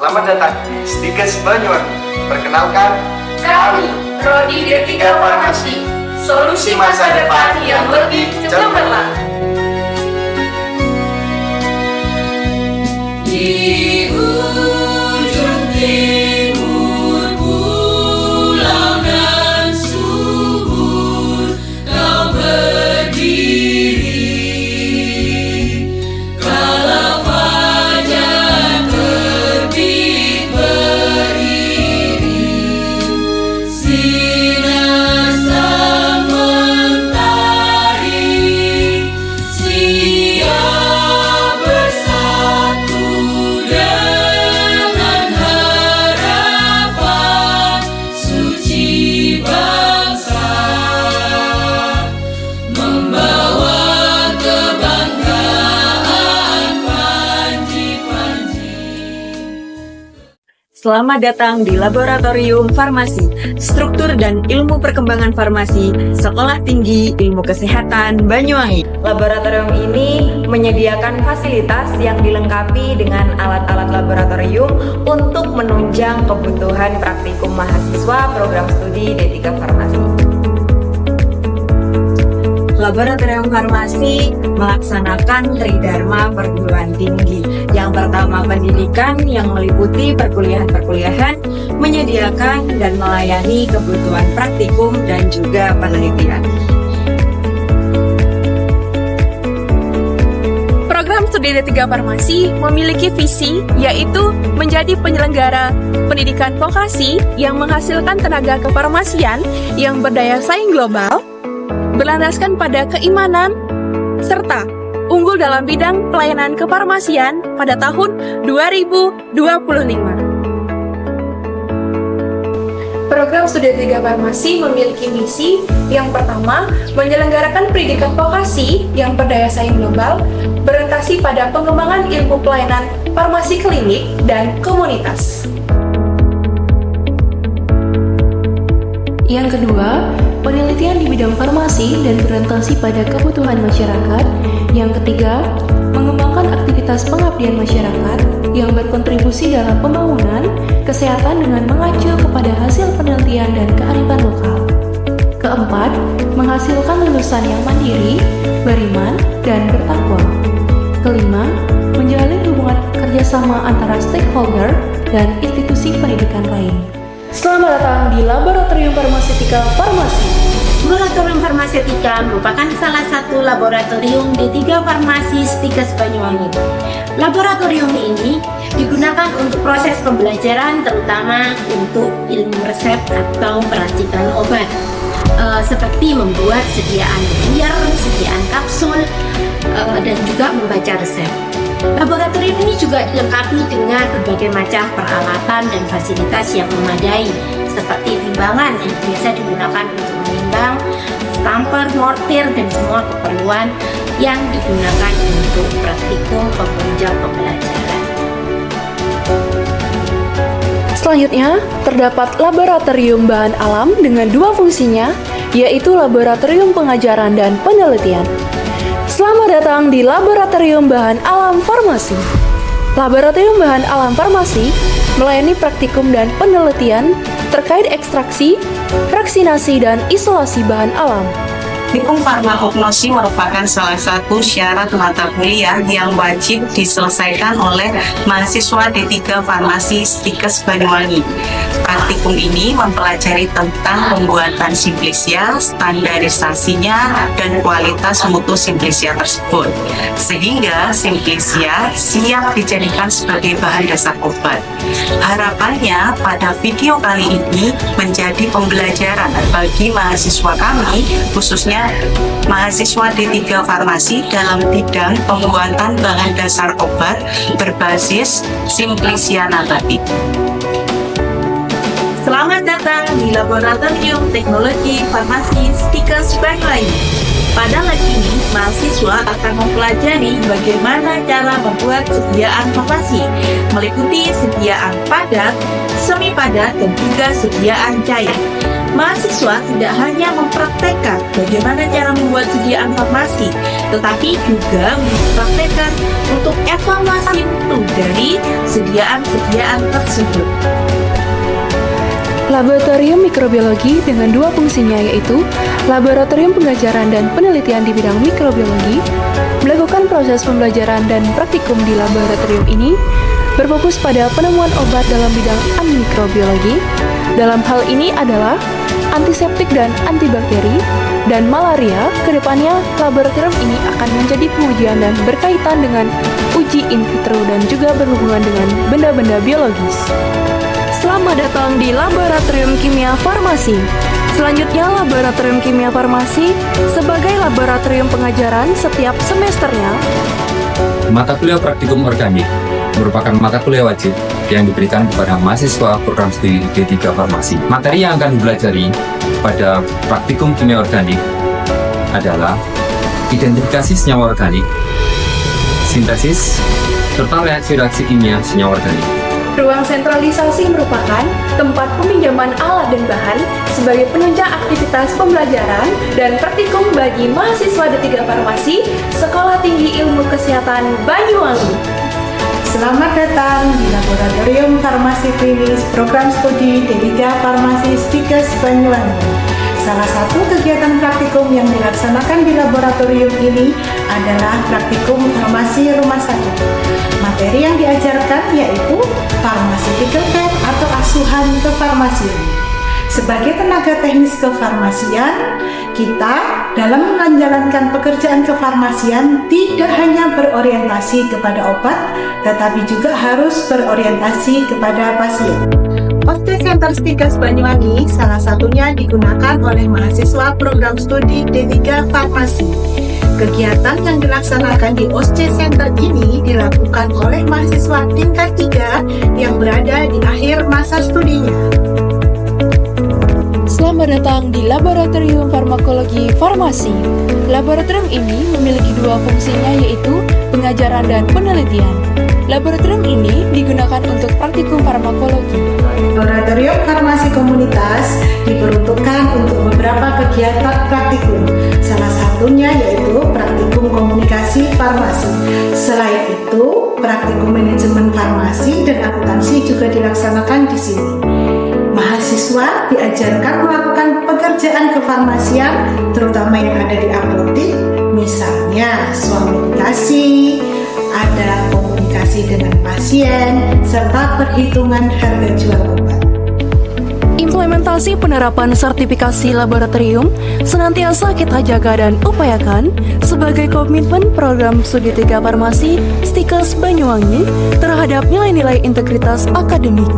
Selamat datang di Stikes Banyuwangi. Perkenalkan, Kami, Prodi D3 Farmasi, solusi masa depan yang lebih cemerlang. Di ujung timur pulau dan subur kau berdiri, kala fajar terbit beriring, sinar sang mentari siap bersatu dengan harapan suci bangsa, membawa kebanggaan panji-panji. Selamat datang di Laboratorium Farmasi, Struktur dan Ilmu Perkembangan Farmasi, Sekolah Tinggi Ilmu Kesehatan Banyuwangi. Laboratorium ini menyediakan fasilitas yang dilengkapi dengan alat-alat laboratorium untuk menunjang kebutuhan praktikum mahasiswa program studi D3 Farmasi. Laboratorium Farmasi melaksanakan Tridharma Perguruan Tinggi. Yang pertama, pendidikan yang meliputi perkuliahan-perkuliahan, menyediakan dan melayani kebutuhan praktikum dan juga penelitian. Program studi D3 Farmasi memiliki visi yaitu menjadi penyelenggara pendidikan vokasi yang menghasilkan tenaga kefarmasian yang berdaya saing global, berlandaskan pada keimanan, serta unggul dalam bidang pelayanan kefarmasian pada tahun 2025. Program studi D3 Farmasi memiliki misi yang pertama, menyelenggarakan pendidikan vokasi yang berdaya saing global, berorientasi pada pengembangan ilmu pelayanan farmasi klinik dan komunitas. Yang kedua, penelitian di bidang farmasi dan berorientasi pada kebutuhan masyarakat. Yang ketiga, mengembangkan aktivitas pengabdian masyarakat yang berkontribusi dalam pembangunan kesehatan dengan mengacu kepada hasil penelitian dan kearifan lokal. Keempat, menghasilkan lulusan yang mandiri, beriman, dan bertakwa. Kelima, menjalin hubungan kerjasama antara stakeholder dan institusi pendidikan lain. Selamat datang di Laboratorium Farmaseutika Farmasi. Laboratorium Farmaseutika merupakan salah satu laboratorium D3 Farmasi Stikes Banyuwangi. Laboratorium ini digunakan untuk proses pembelajaran terutama untuk ilmu resep atau peracikan obat, seperti membuat sediaan vial, sediaan kapsul, dan juga membaca resep. Laboratorium ini juga dilengkapi dengan berbagai macam peralatan dan fasilitas yang memadai, seperti timbangan yang biasa digunakan untuk menimbang, stamper, mortir, dan semua keperluan yang digunakan untuk praktikum penunjang pembelajaran. Selanjutnya, terdapat laboratorium bahan alam dengan dua fungsinya, yaitu laboratorium pengajaran dan penelitian. Selamat datang di Laboratorium Bahan Alam Farmasi. Laboratorium Bahan Alam Farmasi melayani praktikum dan penelitian terkait ekstraksi, fraksinasi, dan isolasi bahan alam. Praktikum farmakognosi merupakan salah satu syarat mata kuliah yang wajib diselesaikan oleh mahasiswa D3 Farmasi Stikes Banyuwangi. Praktikum ini mempelajari tentang pembuatan simplisia, standarisasinya, dan kualitas mutu simplisia tersebut. Sehingga simplisia siap dijadikan sebagai bahan dasar obat. Harapannya pada video kali ini menjadi pembelajaran bagi mahasiswa kami, khususnya mahasiswa D3 Farmasi dalam bidang pembuatan bahan dasar obat berbasis simplisia nabati. Selamat datang di Laboratorium Teknologi Farmasi Stikes Banyuwangi. Pada lab ini, mahasiswa akan mempelajari bagaimana cara membuat sediaan farmasi, meliputi sediaan padat, semi padat, dan juga sediaan cair. Mahasiswa tidak hanya mempraktekkan bagaimana cara membuat sediaan farmasi, tetapi juga mempraktekkan untuk evaluasi mutu dari sediaan-sediaan tersebut. Laboratorium mikrobiologi dengan dua fungsinya yaitu laboratorium pengajaran dan penelitian di bidang mikrobiologi, melakukan proses pembelajaran dan praktikum di laboratorium ini, berfokus pada penemuan obat dalam bidang mikrobiologi. Dalam hal ini adalah antiseptik dan antibakteri, dan malaria. Kedepannya, laboratorium ini akan menjadi pengujian dan berkaitan dengan uji in vitro dan juga berhubungan dengan benda-benda biologis. Selamat datang di Laboratorium Kimia Farmasi. Selanjutnya, Laboratorium Kimia Farmasi sebagai laboratorium pengajaran setiap semesternya. Mata kuliah praktikum organik merupakan mata kuliah wajib yang diberikan kepada mahasiswa program studi D3 Farmasi. Materi yang akan dipelajari pada praktikum kimia organik adalah identifikasi senyawa organik, sintesis, serta reaksi-reaksi kimia senyawa organik. Ruang sentralisasi merupakan tempat peminjaman alat dan bahan sebagai penunjang aktivitas pembelajaran dan praktikum bagi mahasiswa D3 Farmasi Sekolah Tinggi Ilmu Kesehatan Banyuwangi. Selamat datang di Laboratorium Farmasi Klinis Program Studi D3 Farmasi Stikes Banyuwangi. Salah satu kegiatan praktikum yang dilaksanakan di laboratorium ini adalah praktikum farmasi rumah sakit. Materi yang diajarkan yaitu pharmaceutical care atau asuhan kefarmasian. Sebagai tenaga teknis kefarmasian, kita dalam menjalankan pekerjaan kefarmasian tidak hanya berorientasi kepada obat, tetapi juga harus berorientasi kepada pasien. Oste Center Stikes Banyuwangi salah satunya digunakan oleh mahasiswa program studi D3 Farmasi. Kegiatan yang dilaksanakan di OSCE Center ini dilakukan oleh mahasiswa tingkat 3 yang berada di akhir masa studinya. Selamat datang di Laboratorium Farmakologi Farmasi. Laboratorium ini memiliki dua fungsinya yaitu pengajaran dan penelitian. Laboratorium ini digunakan untuk praktikum farmakologi. Laboratorium farmasi komunitas diperuntukkan untuk beberapa kegiatan praktikum. Salah satunya yaitu praktikum komunikasi farmasi. Selain itu, praktikum manajemen farmasi dan akuntansi juga dilaksanakan di sini. Mahasiswa diajarkan melakukan pekerjaan kefarmasian, terutama yang ada di apotek, misalnya swab-medikasi, ada komunikasi dengan pasien, serta perhitungan harga jual obat. Implementasi penerapan sertifikasi laboratorium senantiasa kita jaga dan upayakan sebagai komitmen program studi D3 Farmasi Stikes Banyuwangi terhadap nilai-nilai integritas akademik.